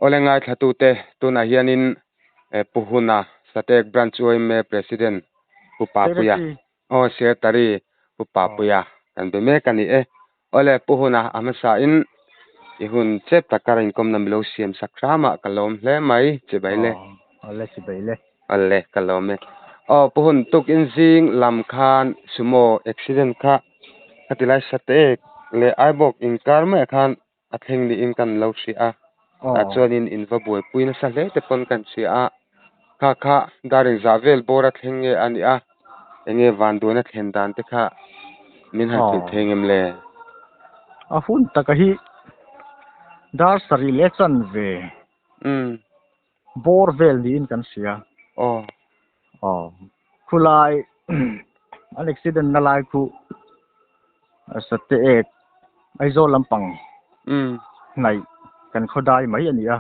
ole ngai thatu te tuna hianin puhuna satek branch oim president pupapuya secretary pupapuya kan be me kan e ole puhuna amasa in ihun chep takarin kom nam lo siam sakrama kalom hle mai chebaile ole chebaile alle kalome puhun tuk in jing lam khan sumo accident kha atilai satek le aibok in karma khan atheng ni in kan lo si a chuanin in va boi puina sa hle te pon kan si a kha daring zavel bora thlenge ani a enge van dona thlen dan te kha min han thil thengem le a hun takahi dar sari le chan ve bor vel ni in kan sia khulai an accident na lai khu sate ek aizo lampang nai kan khodai mai ani a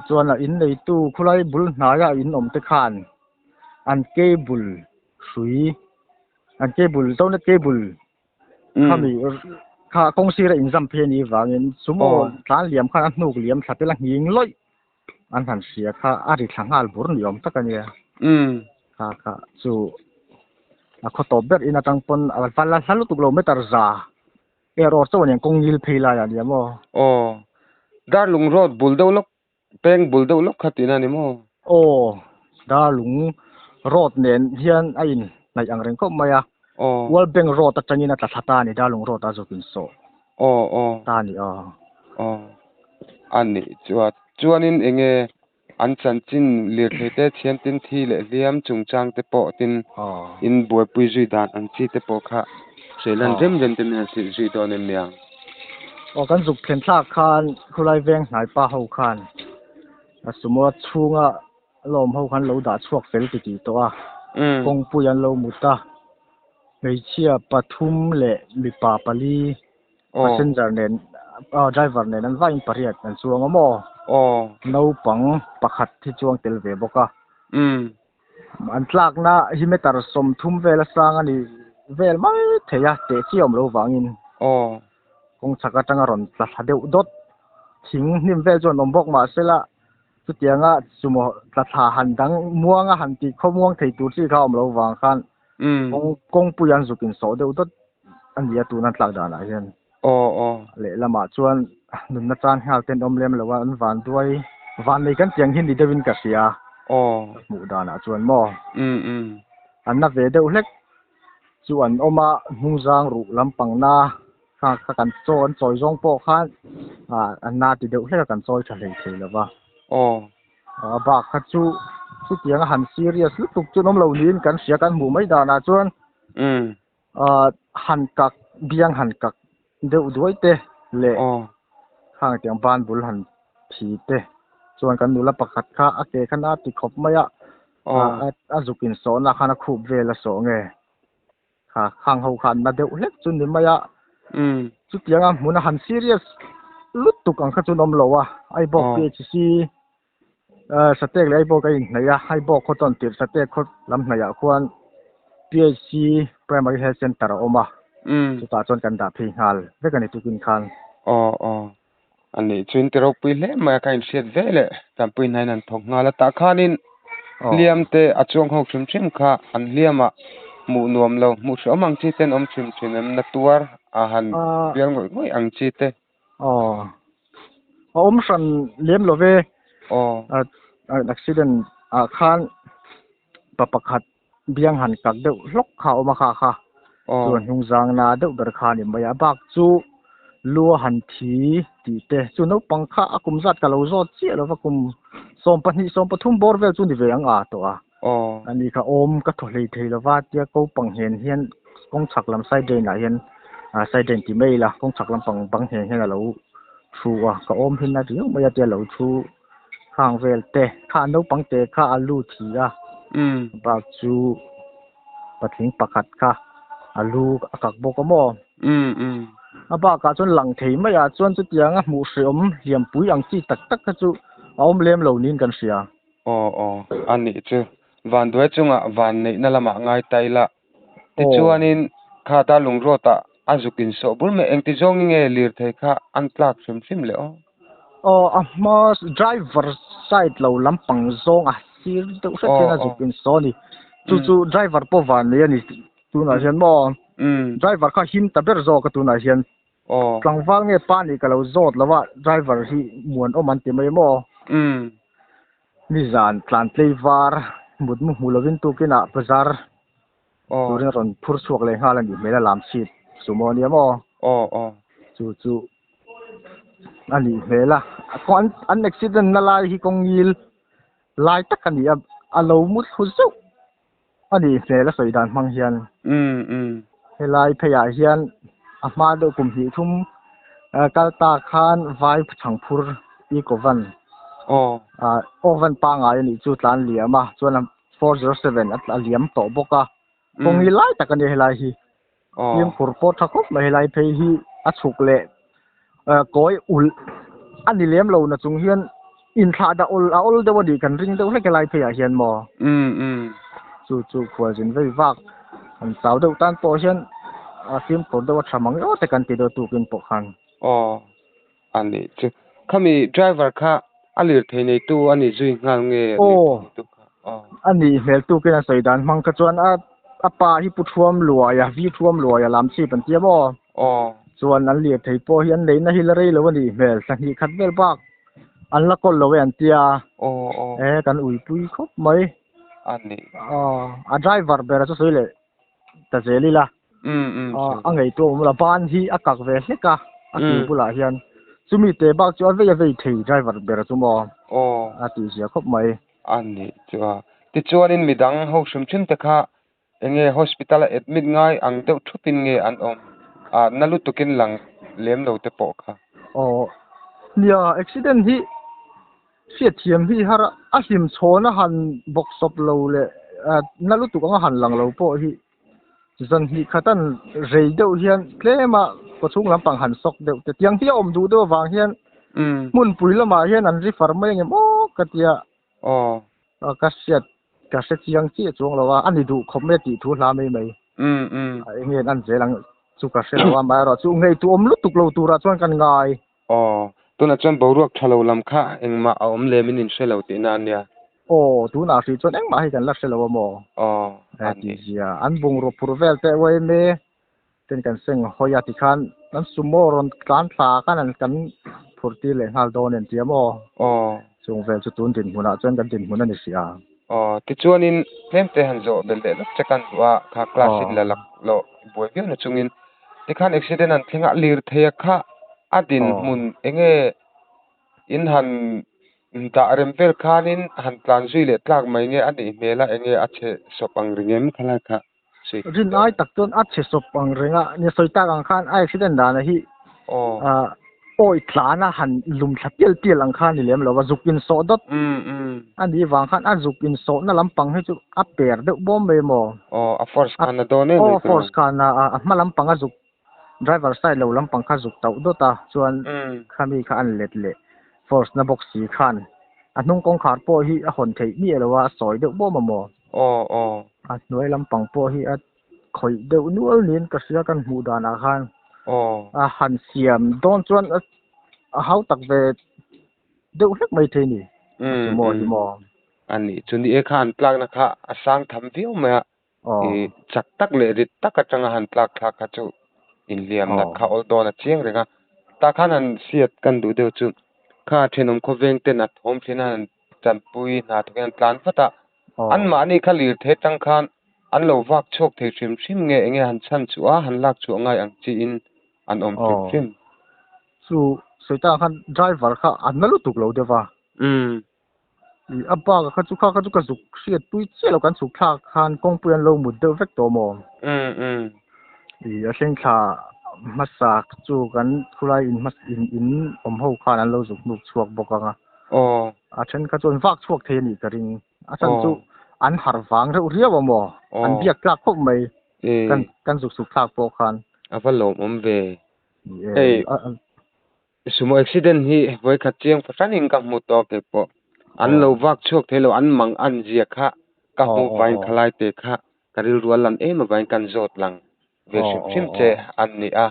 chuan a in nei tu khulai bul hnaya in om te khan an cable hrui an cable to na cable khami kha kong sira in jam phe ni wangin sumo tlan liam khan hnuk liam thapela hing loi an han sia kha ari thangal bur ni om takania kha chu a khoto ber in atang pon al pala halu tuklo meter za ero chon yang kong nil phela ya ni mo darlung road buldolok peng buldolok khatina ni mo darlung road nen hian ain nai angreng ko maya wal beng road ta changina ta thata ni darlung road a zokin so ta ni ani chuanin enge an chanchin lir thete thiam tin thi le liam chungchang te po tin in boi pui zui dan an chi te po kha selan rem tin si zui don em yang kan zuk thlen thla khan khulai veng hnai pa ho khan asumo chunga lom ho khan lo da chuak fel ti to a kong puyan lo muta meichia pathum le mipa pali passenger nen driver nen an vain pariat an chuang mo no pang pakhat thi chuang tel ve boka an tlak na hi metar som thum vela sang ani vel mai theya te chiom lo wangin kong chaka tanga ron tla thadeu dot thing nim vel chon ombok ma sela chutianga sumo tla tha handang muanga hanti khomuang thei tur chi kha om lo wang khan kong puyan zukin so deu dot an dia tu nan tlak dana hian le lama chuan nun na chan hal ten om lem lawa an van nei kan tiang hin ni devin ka sia mu dana chuan mo an na ve deuh hlek chuan oma hmuzang ru lampang na kha kan chon choi zong po khan an na ti deuh hlek kan choi tha hlei lawa ba kha chu tiang han serious lutuk chu nom lo nin kan sia kan mu mai dana chuan han kak biang han kak deuh duai te le khang tiang ban bul han thi te chuan kan nula pakhat kha ake khana ti khop maya azukin so na khana khub vela so nge kha khang ho khan na deuh hlek chun ni maya chu tianga muna han serious lutuk ang kha chu nom lo wa ai bok phc satek le ai bok ai naya ai bok khoton tir satek khot lam naya khuan PHC primary health center oma chu ta chon kan da phi hal ve kan tu kin khan ani chuin tero pui le ma kain siat vele tam pui nai nan thok ngala ta khanin liam te achong ho chim chim kha an liama mu nuam lo mu shomang chi ten om chim chinem na tuar a han biang ngoi ang chi te om san lem lo ve accident khan papakhat biang han kak deuh hlok kha oma kha chuan hnungzang na deuh ber kha ni maya bak chu lua han thi ti te chu no pangkha akum zat ka lo zot chi lo vakum som pathum bor vel chu ni ve ang a to a ani kha om ka tholei thei lawa tia ko pang hen hian kong chaklam side drain a hian side drain ti mai la kong chaklam pang hen hian lo thuwa ka om hin na ri maya tia lo thu khang vel te kha no pang te kha alu thi a bak chu pathing pakhat kha alu akak bok mo aba ka chon lang thei maya chon chu tianga mu hriom hiam pui ang chi tak tak ka chu om lem lo nin kan sia ani chu van doi chunga van nei na lama ngai taila ti chuanin kha ta lung rota azukin so bul me engti zong nge lir thei kha an tlak sim le mà driver side lâu lắm bằng zong xí đâu sẽ thế là chụp in số nè chú driver po van này tu na hiền mò driver kha him ta ber zo ka tu na hiền tlangwal nge pa ni ka lo zot lawa driver hi muan o man ti mai mo mi zan tlan play var mut mu hulovin tu kina bazar turin ron phur chuak le halan ni mela lam sit sumo ni mo chu ani mela kon an accident na lai hi kong il lai tak ani a lo mut hu zu ani mela soidan mang hian helai phaya hian a ma do kum hi thum kalta khan vai changphur I kovan oven pa nga ni chu tlan liama chuan 407 at aliam to boka kong hi lai takani helai hi yem purpo thakop mai helai phei hi a chuk le koi ul ani lem lo na chung hian in tha da ol de wadi kan ring de le ke lai phei a hian mo chu khwa jin vei vak an sau de tan po hian a sim ko de wa thamang o te kan ti do tu kin po khan ani chu khami driver kha alir theinei tu ani zui ngal nge ani hmel tu kena soidan mang ka chuan a pa hi pu thuam lua ya vi thuam lua ya lam chi pan tia mo chuan an liet thei po hian leina hi la rei lo ani hmel sa hi khat vel bak an la kol lo an tia kan ui pui khop mai ani a driver bera chu soile ta zeli la a ngei to la ban hi a kak ve hleka a ki bula hian chumi te bak chu a ve thei driver bera chu mo a ti sia khop mai ani chuwa ti chuanin midang ho shum chin te kha enge hospital admit ngai ang deuh thupin nge an om nalu tukin lang lem lo te po kha nia accident hi fiat thiam hi har a him chhona han box shop lo le nalu tuk anga han lang lo po hi zan hi khatan rei deuh hian tlema ko chung lampang han sok deuh te tiang hi om du do wang hian mun pui lama hian an ri far mai nge mo katia ka set chiang chi chuang lawa ani du khome ti thu hla mai mai ngen an zelang chu ka se lawa ma ro chu ngei tu om lu tuk lo tu ra chuan kan ngai tuna chuan boruak thalo lam kha engma om le min in shelo ti na nia tu na ri chuan engma hi kan la shelo mo ani zia an bung ro purvel te wei me ten kan seng hoya ti khan nan sumo ron kan thla kan an kan phurti le hal don en ti mo chung vel chu tun din huna chuan kan din huna ni sia ti chuanin lemte han zo bel de lak chakan wa kha class in la lak lo boi view na chungin ti khan accident an thinga lir theya kha adin mun enge in han ta rempel khanin han plan zui le tlak mai nge ani mela enge ache sopang ringem khala kha rin ai tak ton ache sopang ringa ni soita kang khan accident da na hi oi tlana han lum thapial ang khan ni lem lo wa zukin so dot ani wang khan a zukin so na lampang he chu a per de bom be mo a force khan na do ne force khan na a ma lampang a zuk driver side lo lampang kha zuk tau do ta chuan khami kha an let le force na box si khan a nung kong khar po hi a hon thei mi lo wa soi de bom mo a noi lampang po hi a khoi de nual nin ka sia kan hu da na khan han siam don chuan a hau tak ve deuh hlek mai the ni mo ani chuni e khan plak na kha asang tham viu ma chak tak le rit tak atanga han plak kha kha chu in liam na kha ol don a chiang renga ta khan an siat kan du deuh chu kha thenom kho veng te na thom thina champui na thokan plan phata an ma ni khalir the tang khan an lo wak chok the shim nge enge han chan chu a han lak chu ngai ang chi in an om phim chu soita khan driver kha an nalu tuk lo dewa apa kha chu ka zuk siat pui che lo kan chu kha khan kong puan lo mut de vek to mo a seng kha masak chu kan khulai in mas in om ho khan an lo zuk nuk chuak bokanga a then kha chon wak chuak the ni ka ring a chan chu an har wang re uriawa mo an biak tlak khop mai kan zuk suk thak po khan avalo ve sumo accident hi voi kha chiang patan in ka mu to ke po an lo wak chok thelo an mang an zia kha ka mu vain khalai te kha karil rualan e ma vain kan zot lang ve shim che an ni a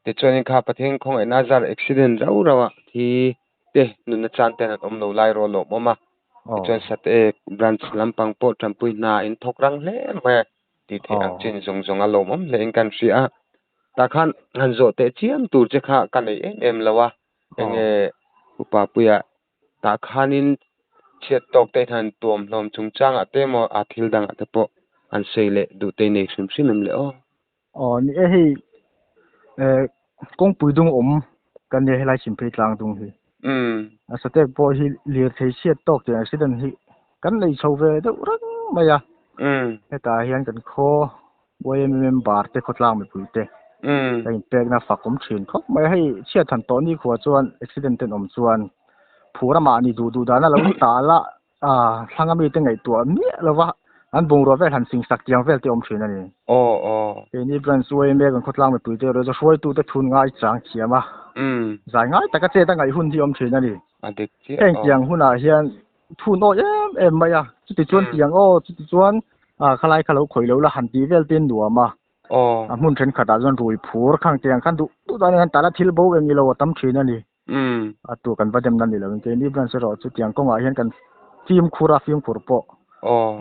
te chonin kha patheng khong ena zar accident rawa thi te nun na chan ten om lo lai ro lo mama chuan sat ek branch lampang po trampui na in thok rang hle ma ti the ang chin zong zong a lo mom le in kan ria ta khan han zo te chiam tur che kha kan ei em lawa enge upa puya ta khanin chet tok te than tom hlom chung chang ate mo a thil dang ate po an seile du te nei sim sim le ni hi kong pui dung kan ne helai sim pe tlang dung hi asate po hi lir thei chet tok te accident hi kan nei chove de rang maya eta hian kan kho boyem bar te khotlang mi pui te kai pek na fakum thin khop mai hai chia than to ni khuwa chuan accident ten chuan phura ma ni du da na lo ta la thanga mi te ngai to mi lawa an bung ro vel han sing sak tiang vel te thin ani ke ni branch way me kan khotlang mi pui te ro shoi tu te thun ngai chang chiama zai ngai taka che ta ngai hun thi thin ani adik chi tiang huna hian thun o em maya chu chuan tiang chu chuan khalai khalo khoi lo la han ti vel ten nuama mun then khata zon rui phur khang tiang khan du da nan tala thil bo eng lo tam thin ani tu kan vadem nan ni lo ke ni branch ro chu tiang kong a hian kan film khur po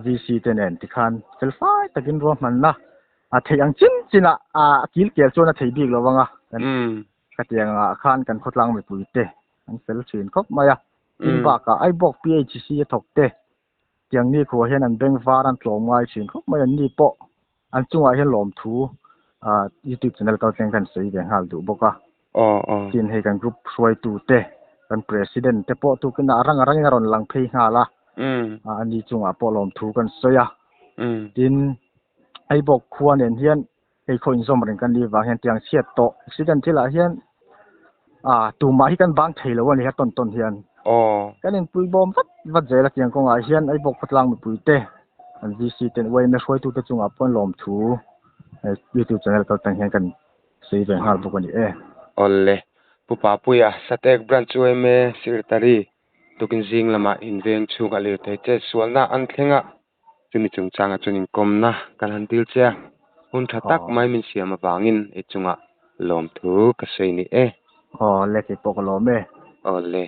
vc ten en ti khan selfai takin ro man na thei ang china kil kel chona thei bik lo wanga ka tiang khan kan khotlang mi pui te an sel chin khop maya in ba ka ai bok phc thok te tiang ni kho hian an beng var an tlom ngai chin khop mai an ni po an chunga hian lom thu YouTube channel ka teng kan sei beng hal du boka tin he kan group suai tu te kan president te po tu kan arang ron lang phei ngala ani chunga po lom thu kan soya tin ai bok khuan en hian ei khoin zom ren kan li wa hian tiang siat to accident thila hian tu ma hi kan bang theilo ani ha ton hian kan in pui bom vat zela tiang konga hian ai bok phatlang mi pui te an vc ten way na suai tu te chunga pon lom thu YouTube channel ka tang hian kan sei beng hal bok ani olle pupa puya satek branch way me secretary tukin jing lama inveng chu ga le te che sualna an thlenga chuni chung changa chunin komna kan han til che hun thatak mai min siam awangin e chunga lom thu ka sei ni le ke pok lo me olle